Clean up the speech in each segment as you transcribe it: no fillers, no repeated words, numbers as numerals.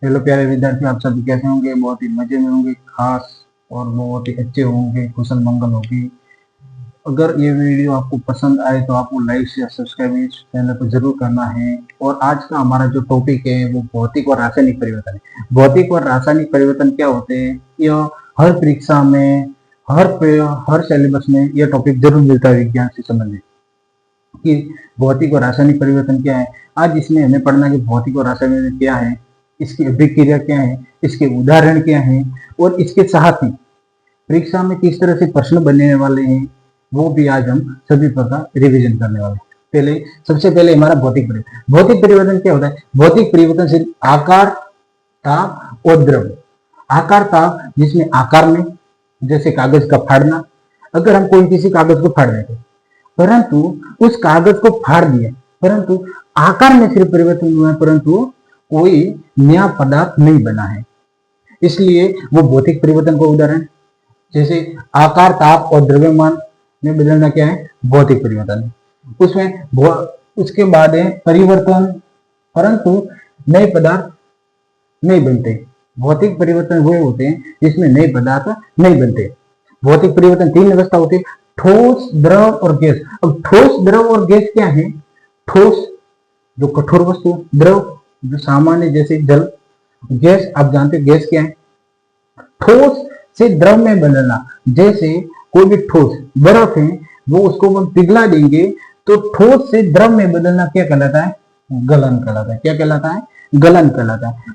Hello प्यारे विद्यार्थी, आप सभी कैसे होंगे? बहुत ही मजे में होंगे, खास और बहुत ही अच्छे होंगे, कुशल मंगल होगी। अगर ये वीडियो आपको पसंद आए तो आपको लाइक शेयर सब्सक्राइब इस चैनल को जरूर करना है। और आज का हमारा जो टॉपिक है वो भौतिक और रासायनिक परिवर्तन है। भौतिक और रासायनिक परिवर्तन क्या होते हैं, यह हर परीक्षा में, हर सिलेबस में यह टॉपिक जरूर मिलता है विज्ञान से संबंधित, कि भौतिक और रासायनिक परिवर्तन क्या है। आज इसमें हमें पढ़ना है कि भौतिक और रासायनिक क्या है, इसकी अभिक्रिया क्या है, इसके उदाहरण क्या है, और इसके साथ ही परीक्षा में किस तरह से प्रश्न बनने वाले हैं, वो भी आज हम सभी प्रकार रिवीजन करने वाले हैं। सबसे पहले हमारा भौतिक परिवर्तन क्या होता है? भौतिक परिवर्तन सिर्फ आकार, ताप और द्रव। आकार, ताप जिसमें आकार में, जैसे कागज का फाड़ना, अगर हम कोई किसी कागज को फाड़ देते, परंतु उस कागज को फाड़ दिया, परंतु आकार में सिर्फ परिवर्तन हुआ है, परंतु कोई नया पदार्थ नहीं बना है, इसलिए वो भौतिक परिवर्तन का उदाहरण। जैसे आकार, ताप और द्रव्यमान में बदलना क्या है? भौतिक परिवर्तन है। उसके बाद है परिवर्तन, परंतु नए पदार्थ नहीं बनते। भौतिक परिवर्तन वो होते हैं जिसमें नए पदार्थ नहीं बनते। भौतिक परिवर्तन तीन अवस्था होती है: ठोस, द्रव और गैस। अब ठोस, द्रव और गैस क्या है? ठोस जो कठोर वस्तु, द्रव जो सामान्य जैसे जल, गैस आप जानते हैं गैस क्या है? ठोस से द्रव में बदलना। जैसे कोई भी ठोस बर्फ है, वो उसको हम पिघला देंगे तो ठोस से द्रव में बदलना क्या कहलाता है? गलन कहलाता है। क्या कहलाता है? गलन कहलाता है।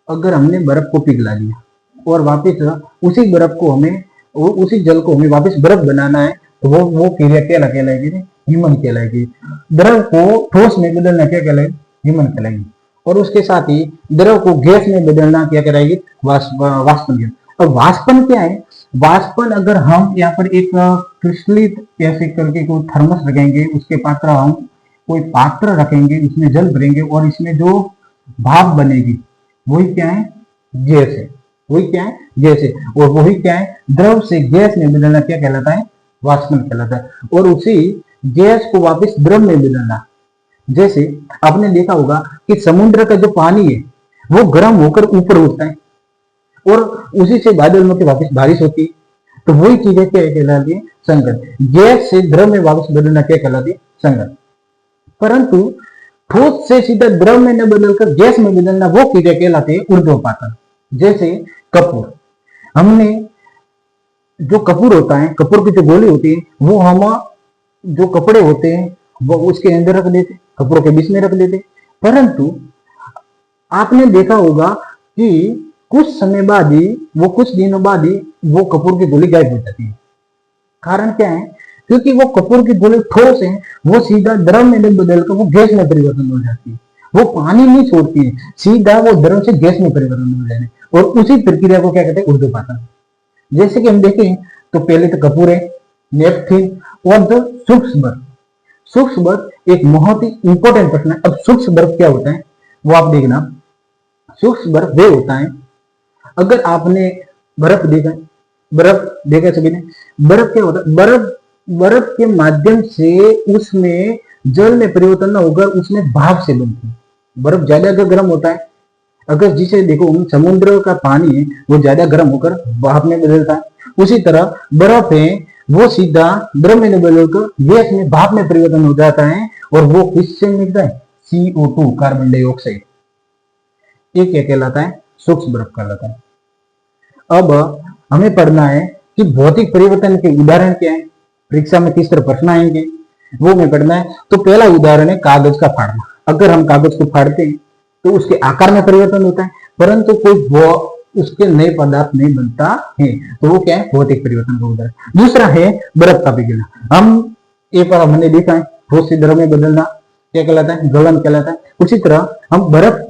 अगर हमने बर्फ को पिघला लिया और वापिस उसी बर्फ को हमें, उसी जल को हमें वापस बर्फ बनाना है, तो वो क्रिया क्या कहलाएगी? हिमन कहलाएगी। द्रव को ठोस में बदलना क्या कहलाएगी? हिमन कहलाएगी। और उसके साथ ही द्रव को गैस में बदलना क्या कराएगी? वाष्पन। अब वाष्पन क्या है? वाष्पन, अगर हम यहाँ पर एक क्रिस्टलित ऐसे करके कोई थर्मस रखेंगे, उसके पात्र हम कोई पात्र रखेंगे, उसमें जल भरेंगे और इसमें जो भाप बनेगी वही क्या है? गैस है। वही क्या है? गैस है। और वही क्या है? द्रव से गैस में बदलना क्या कहलाता है? वाष्पन कहलाता है। और उसी गैस को वापस द्रव में बदलना। जैसे आपने देखा होगा कि समुद्र का जो पानी है वो गर्म होकर ऊपर उठता है और उसी से बादल में वापस बारिश होती है, तो वही चीजें क्या कहलाती है? संघन। गैस से द्रव में वापस बदलना क्या कहलाती है? संघन। परंतु ठोस से सीधा द्रव में न बदलकर गैस में बदलना, वो क्रिया कहलाती है ऊर्ध्वपातन। जैसे कपूर, हमने जो कपूर होता है, कपूर की जो गोली होती है, वो हम जो कपड़े होते हैं वो उसके अंदर रख देते, कपड़ों के बीच में रख देते। परंतु आपने देखा होगा कि कुछ समय बाद ही, वो कुछ दिनों बाद ही वो कपूर की गोली गायब हो जाती है। कारण क्या है? क्योंकि वो कपूर की गोली ठोस है, वो सीधा द्रव में बदलकर वो गैस में परिवर्तन हो जाती है। वो पानी नहीं छोड़ती है, सीधा वो द्रव से गैस में परिवर्तन हो जाती है। और उसी प्रक्रिया को क्या कहते हैं? ऊर्ध्वपातन। जैसे कि हम देखें तो पहले तो कपूर है, नेपथिन और जो सूक्ष्म बर्फ। सूक्ष्म बर्फ एक बहुत ही इंपॉर्टेंट प्रश्न है। अब सूक्ष्म बर्फ क्या होता है वो आप देखना। सूक्ष्म बर्फ वे होता है, अगर आपने बर्फ देखा सभी ने, बर्फ क्या होता है? बर्फ के माध्यम से उसमें जल में परिवर्तन न होकर उसमें भाप से बनती है। बर्फ ज्यादा अगर गर्म होता है, अगर जिसे देखो समुद्र का पानी है वो ज्यादा गर्म होकर भाप में बदलता है, उसी तरह बर्फ है वो सीधा द्रव में बदलकर गैस में, भाप में परिवर्तन हो जाता है। और वो किससे मिलता है? CO2, carbon dioxide. ये क्या कहलाता है? सूक्ष्म बर्फ कहलाता है। अब हमें पढ़ना है कि भौतिक परिवर्तन के उदाहरण क्या है, परीक्षा में किस तरह प्रश्न आएंगे, वो हमें पढ़ना है। तो पहला उदाहरण है कागज का फाड़ना। अगर हम कागज को फाड़ते हैं तो उसके आकार में परिवर्तन होता है, परंतु कोई उसके नए पदार्थ नहीं बनता है, तो वो क्या है? भौतिक परिवर्तन का उदाहरण। दूसरा है बर्फ का पिघलना। हम एक बार हमने देखा है, ठोस से द्रव में बदलना क्या कहलाता है? गलन कहलाता है। उसी तरह हम बर्फ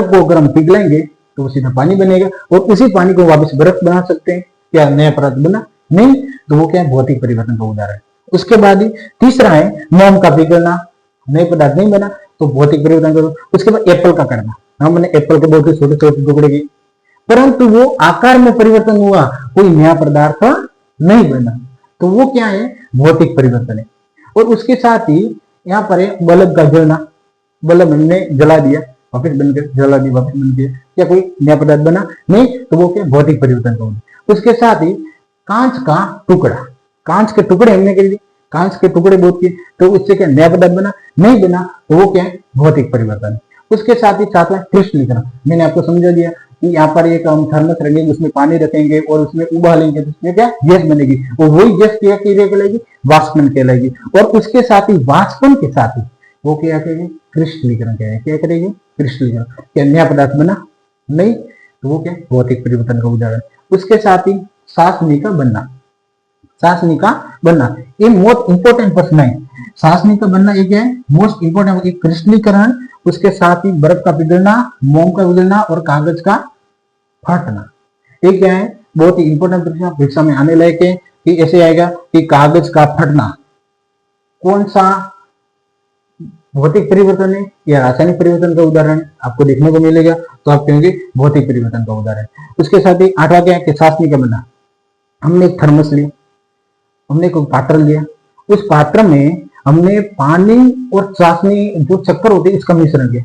को अगर हम पिघलेंगे तो सीधा पानी बनेगा और उसी पानी को वापस बर्फ बना सकते हैं। क्या नया पदार्थ बना? नहीं, तो वो क्या है? भौतिक परिवर्तन का उदाहरण। उसके बाद ही तीसरा है मोम का पिघलना, नए पदार्थ नहीं बना, तो भौतिक परिवर्तन करो। उसके बाद एप्पल का करना, हमने एप्पल के बहुत ही छोटे छोटे टुकड़े किए, परंतु वो आकार में परिवर्तन हुआ, कोई नया पदार्थ नहीं बना, तो वो क्या है? भौतिक परिवर्तन है। और उसके साथ ही यहाँ पर है बल्ब का जलना। बल्ब हमने जला दिया, वापस बन गया, जला दिया, वापस बन गया, क्या कोई नया पदार्थ बना? नहीं। तो वो क्या? भौतिक परिवर्तन का उदाहरण। उसके साथ ही कांच का टुकड़ा, कांच के टुकड़े हमने कर दिए, कांच के टुकड़े बहुत किए, तो उससे क्या नया पदार्थ बना? नहीं बना। तो वो क्या है? भौतिक परिवर्तन। उसके साथ ही साथ में क्रिस्टलीकरण, मैंने आपको समझा दिया कि यहाँ पर एक हम थर्मस रखेंगे, उसमें पानी रखेंगे और उसमें उबालेंगे, तो उसमें क्या? गैस बनेगी, और वही गैस क्या कहलाएगी? वाष्पन कहलाएगी। और उसके साथ ही वाष्पन के साथ ही वो क्या करेगी? क्रिस्टलीकरण कहेगी। क्या करेगी? क्रिस्टलीकरण। क्या नया पदार्थ बना? नहीं। तो वो क्या? भौतिक परिवर्तन का उदाहरण। उसके साथ ही चाशनी का बनना, चाशनी का बनना, ये मोस्ट इंपोर्टेंट प्रश्न है। चाशनी का बनना एक है मोस्ट इंपोर्टेंट, एक क्रिस्टलीकरण, उसके साथ ही बर्फ का पिघलना, मोम का पिघलना और कागज का फटना। ये क्या है? बहुत ही इंपोर्टेंट प्रश्न परीक्षा में आने लायक है कि ऐसे आएगा कि कागज का फटना कौन सा भौतिक परिवर्तन है या रासायनिक परिवर्तन का उदाहरण आपको देखने को मिलेगा, तो आप कहेंगे भौतिक परिवर्तन का उदाहरण। उसके साथ ही आठवां क्या है कि चाशनी का बनना, हमने एक थर्मस लिया, हमने एक पात्र लिया, उस पात्र में हमने पानी और चाशनी जो चक्कर होती है इसका मिश्रण किया,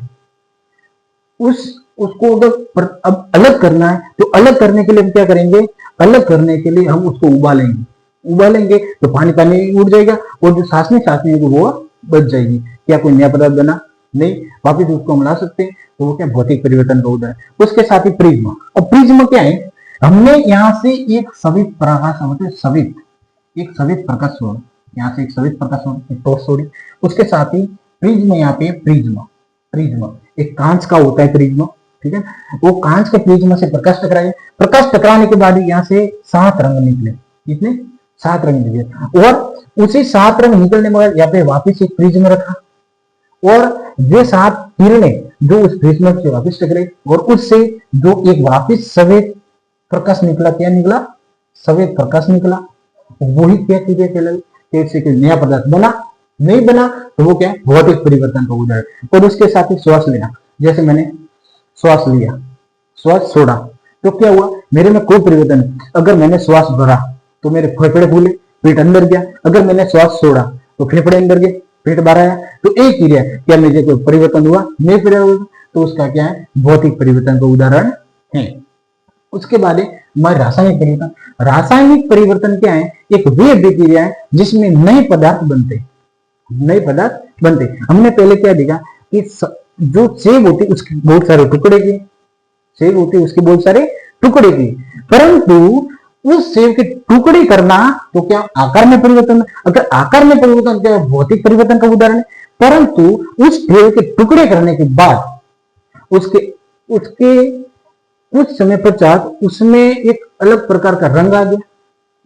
उसको अगर अब अलग करना है तो अलग करने के लिए हम क्या करेंगे? अलग करने के लिए हम उसको उबालेंगे, उबालेंगे तो पानी पानी उड़ जाएगा और जो चाशनी है वो बच जाएगी। क्या कोई नया पदार्थ बना? नहीं। वापिस उसको हम ला सकते हैं, तो वो क्या? भौतिक परिवर्तन का उदाहरण। उसके साथ ही प्रिज्म। अब प्रिज्म क्या है? हमने यहाँ से एक सवित प्रकाश, सवित, एक सवित प्रकाश छोड़ा, यहाँ से एक सवित प्रकाश छोड़ी। उसके साथ ही प्रिज्म, यहाँ पे प्रिज्म, प्रिज्म एक कांच का होता है प्रिज्म, ठीक है। वो कांच के प्रिज्म से प्रकाश टकराए, प्रकाश टकराने के बाद यहाँ से 7 रंग निकले। कितने? 7 रंग निकले। और उसी 7 रंग निकलने के बाद यहाँ पे वापिस एक प्रिज्म रखा, और ये 7 किरणें जो उस प्रिज्म से वापिस टकराई, और उससे जो एक वापिस सफेद प्रकाश निकला, क्या निकला? सफेद प्रकाश निकला। वही क्या चीजें कहलाई? कैसे कि नया पदार्थ बना? नहीं बना। तो वो क्या है? भौतिक परिवर्तन का उदाहरण। और उसके साथ ही श्वास लेना, जैसे मैंने श्वास लिया, श्वास छोड़ा, तो क्या हुआ? मेरे में कोई परिवर्तन नहीं। अगर मैंने श्वास भरा तो मेरे फेफड़े फूले, पेट अंदर गया। अगर मैंने श्वास छोड़ा तो फेफड़े अंदर गए, पेट बाहर आया। तो एक क्रिया, क्या मुझे कोई परिवर्तन हुआ? नहीं परिवर्तन। तो उसका क्या है? भौतिक परिवर्तन का उदाहरण है। उसके बाद रासायनिक परिवर्तन। रासायनिक परिवर्तन क्या है? एक वे अभिक्रिया है जिसमें नए पदार्थ बनते, नए पदार्थ बनते। हमने पहले क्या देखा कि जो सेब होती उसके बहुत सारे टुकड़े की, सेब होती उसके बहुत सारे टुकड़े की, परंतु उस सेब के टुकड़े करना तो क्या आकार में परिवर्तन? अगर आकार में परिवर्तन क्या भौतिक परिवर्तन का उदाहरण है। परंतु उस सेब के टुकड़े करने के बाद उसके कुछ समय पश्चात उसमें एक अलग प्रकार का रंग आ गया,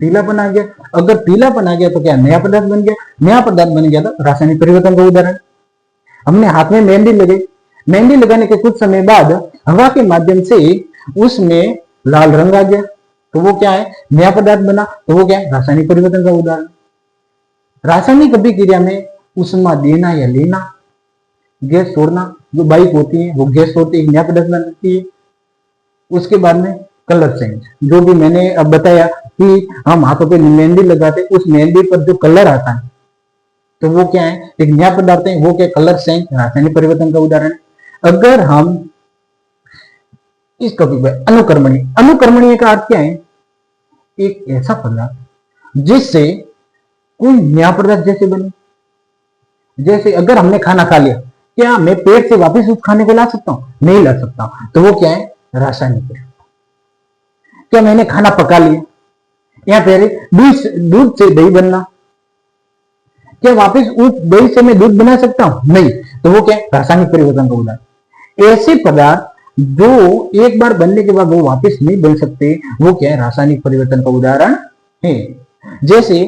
पीलापन आ गया। अगर पीलापन आ गया तो क्या नया पदार्थ बन गया? नया पदार्थ बन गया तो रासायनिक परिवर्तन का उदाहरण। हमने हाथ में मेहंदी लगाई, मेहंदी लगाने के कुछ समय बाद हवा के माध्यम से उसमें लाल रंग आ गया, तो वो क्या है? नया पदार्थ बना। तो वो क्या है? रासायनिक परिवर्तन का उदाहरण। रासायनिक अभिक्रिया में ऊष्मा देना या लेना, गैस छोड़ना, जो बाइक होती है वो गैस छोड़ती है, नया पदार्थ बनाती है। उसके बाद में कलर चेंज, जो भी मैंने अब बताया कि हम हाथों पे मेहंदी लगाते, उस मेहंदी पर जो कलर आता है तो वो क्या है? एक नया पदार्थ है, वो क्या? कलर चेंज, रासायनिक परिवर्तन का उदाहरण। अगर हम इस टॉपिक पर अनुकर्मणीय, अनुकर्मणीय का अर्थ क्या है? एक ऐसा पदार्थ जिससे कोई नया पदार्थ जैसे बने। जैसे अगर हमने खाना खा लिया, क्या मैं पेट से वापस उस खाने को ला सकता हूं? नहीं ला सकता हूं। तो वो क्या है? रासायनिक परिवर्तन। क्या मैंने खाना पका लिया, या फिर दूध से दही बनना, क्या वापस उस दही से मैं दूध बना सकता हूं? नहीं। तो वो क्या है? रासायनिक परिवर्तन का उदाहरण। ऐसे पदार्थ जो एक बार बनने के बाद वो वापस नहीं बन सकते, वो क्या है? रासायनिक परिवर्तन का उदाहरण है। जैसे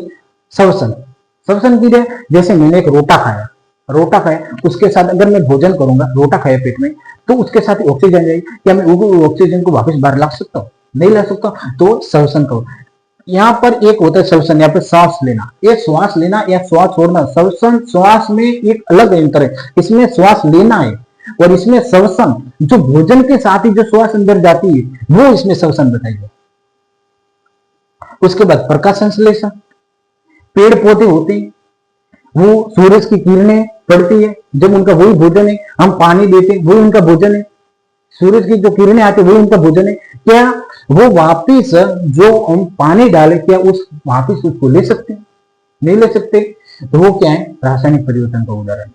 श्वसन, श्वसन की है, जैसे मैंने एक रोटा खाया, रोटा खाया, उसके साथ अगर मैं भोजन करूंगा, रोटा खाया पेट में, तो उसके साथ ऑक्सीजन जाएगी, क्या मैं ऑक्सीजन को वापस बाहर ला सकता हूं? नहीं ला सकता। तो श्वसन का यहाँ पर एक होता है श्वसन, यहाँ पे सांस लेना, ये श्वास लेना या श्वास छोड़ना। श्वसन श्वास में एक अलग अंतर है, इसमें श्वास लेना है और इसमें श्वसन, जो भोजन के साथ ही जो श्वास अंदर जाती है वो इसमें श्वसन बताइए। उसके बाद प्रकाश संश्लेषण, पेड़ पौधे होते हैं वो सूरज की किरणें पड़ती है, जब उनका वही भोजन है, हम पानी देते हैं वही उनका भोजन है, सूरज की जो किरणें आती है वही उनका भोजन है। क्या वो वापिस जो हम पानी डाले, क्या उस वापिस उसको ले सकते हैं? नहीं ले सकते। तो वो क्या है? रासायनिक परिवर्तन का उदाहरण।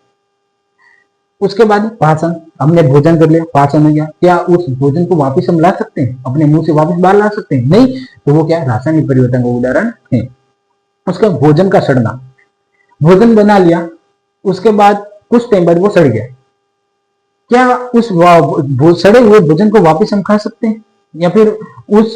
उसके बाद पाचन, हमने भोजन कर लिया, पाचन हो गया, क्या उस भोजन को वापिस हम ला सकते हैं? अपने मुंह से वापिस बाहर ला सकते हैं? नहीं। तो वो क्या है? रासायनिक परिवर्तन का उदाहरण है। उसका भोजन का सड़ना, भोजन बना लिया, उसके बाद कुछ टाइम बाद वो सड़ गया, क्या उस सड़े हुए भोजन को वापस हम खा सकते हैं? या फिर उस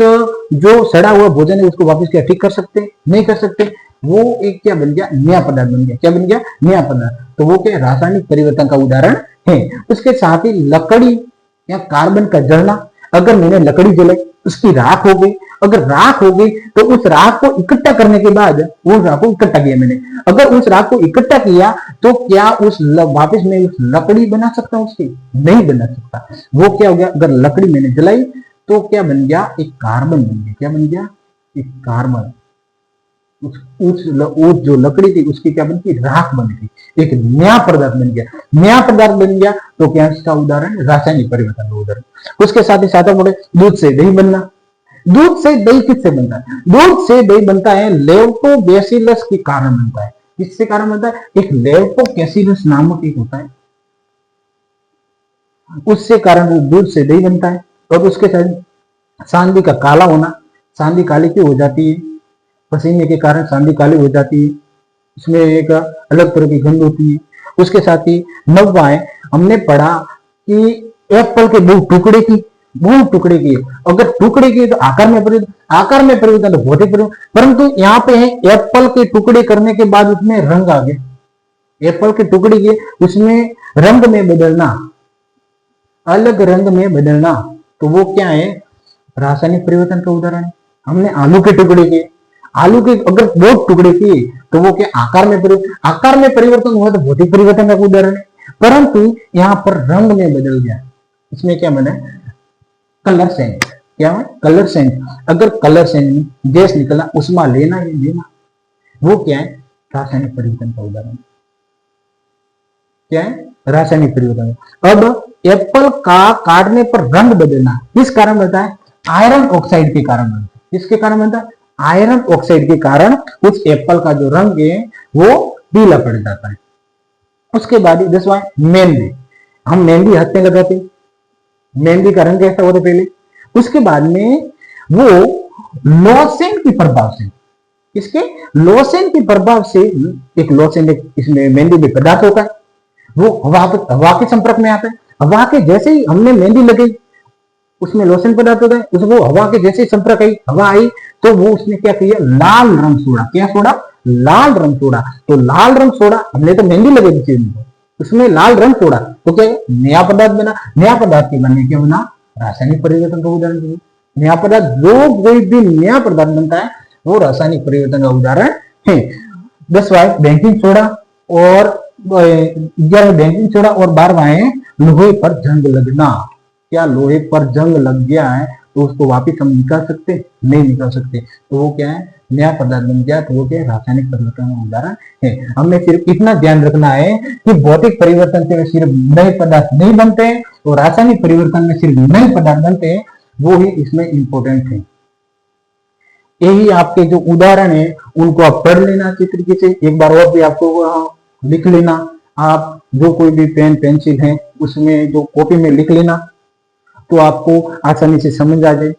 जो सड़ा हुआ भोजन है उसको वापस क्या ठीक कर सकते हैं? नहीं कर सकते। वो एक क्या बन गया? नया पदार्थ बन गया। क्या बन गया? नया पदार्थ। तो वो क्या? रासायनिक परिवर्तन का उदाहरण है। उसके साथ ही लकड़ी या कार्बन का जलना, अगर मैंने लकड़ी जलाई, उसकी राख हो गई, अगर राख हो गई तो उस राख को इकट्ठा करने के बाद, वो राख को इकट्ठा किया मैंने, अगर उस राख को इकट्ठा किया तो क्या उस वापस में उस लकड़ी बना सकता हूं? उसकी नहीं बना सकता। वो क्या हो गया? अगर लकड़ी मैंने जलाई तो क्या बन गया? एक कार्बन बन गया। क्या बन गया? एक कार्बन। उस जो लकड़ी थी उसकी क्या बन गई? राख बन गई, एक नया पदार्थ बन गया। नया पदार्थ बन गया तो क्या इसका उदाहरण? रासायनिक परिवर्तन का उदाहरण। उसके साथ ही साथ मोड़े दूध से दही बनना। दूध से दही किससे बनता है? दूध से दही बनता है लेप्टोबैसिलस के कारण बनता है। किससे कारण बनता है? एक लेप्टोबैसिलस नामक एक होता है, उससे कारण वो दूध से दही बनता है। और उसके साथ सांडी का काला होना। सांडी काली क्यों हो जाती है? पसीने के कारण सांडी काली हो जाती है, उसमें एक अलग तरह की गंध होती है। उसके साथ ही 9वां हमने पढ़ा कि एप्पल के दो टुकड़े की, अगर टुकड़े की तो आकार में परिवर्तन, तो भौतिक परिवर्तन। परंतु यहाँ पे है एप्पल के टुकड़े करने के बाद उसमें रंग आ गया। एप्पल के टुकड़े के उसमें रंग में बदलना, अलग रंग में बदलना, तो वो क्या है? रासायनिक परिवर्तन का उदाहरण है। हमने आलू के टुकड़े किए, आलू के अगर 2 टुकड़े किए तो वो क्या? आकार में परिवर्तन हुआ तो भौतिक परिवर्तन का उदाहरण है। परंतु यहाँ पर रंग में बदल गया, इसमें क्या बना? Colour sense. क्या है? Colour sense. अगर कलर सेंस में गैस निकला, उष्मा लेना या देना, वो क्या है? रासायनिक परिवर्तन का उदाहरण। क्या है? रासायनिक परिवर्तन। अब एप्पल का काटने पर रंग बदलना किस कारण बनता है? आयरन ऑक्साइड के कारण बनता है। किसके कारण बनता है? आयरन ऑक्साइड के कारण उस एप्पल का जो रंग है वो पीला पड़ जाता है। उसके बाद 10वां मेहंदी। हम मेहंदी हाथ में लगाते, मेहंदी का रंग कैसा होता पहले, उसके बाद में वो लोसेन के प्रभाव से, इसके लोसेन के प्रभाव से, एक लोसेन इसमें मेहंदी में पदार्थ होता है, वो हवा के संपर्क में आता है। हवा के जैसे ही हमने मेहंदी लगाई, उसमें लोसेन पदार्थ होता है, उसमें वो हवा के जैसे संपर्क आई, हवा आई तो वो उसने क्या किया? लाल रंग छोड़ा। क्या छोड़ा? लाल रंग छोड़ा। तो लाल रंग छोड़ा, हमने तो मेहंदी लगाई थी, उसमें लाल रंग छोड़ा तो क्या? नया पदार्थ बना। नया पदार्थ के बनने क्या बना? रासायनिक परिवर्तन का उदाहरण। नया पदार्थ, जो कोई भी नया पदार्थ बनता है वो रासायनिक परिवर्तन का उदाहरण है। 10वां बेकिंग सोडा और 11वां बेकिंग सोडा और 12वां है लोहे पर जंग लगना। क्या लोहे पर जंग लग गया है तो उसको वापिस हम निकाल सकते? नहीं निकाल सकते। तो वो क्या है? नया पदार्थ बन गया, तो वो क्या? रासायनिक परिवर्तन का उदाहरण है। हमें सिर्फ इतना ध्यान रखना है कि भौतिक परिवर्तन से सिर्फ नए पदार्थ नहीं बनते हैं, तो रासायनिक परिवर्तन में सिर्फ नए पदार्थ बनते हैं, वो ही इसमें इंपॉर्टेंट है। यही आपके जो उदाहरण है उनको आप पढ़ लेना अच्छी तरीके से, एक बार और भी आपको लिख लेना। आप जो कोई भी पेन पेंसिल है उसमें जो कॉपी में लिख लेना, तो आपको आसानी से समझ आ जाए।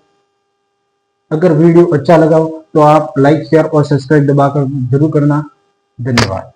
अगर वीडियो अच्छा लगा हो तो आप लाइक शेयर और सब्सक्राइब दबाकर जरूर करना। धन्यवाद।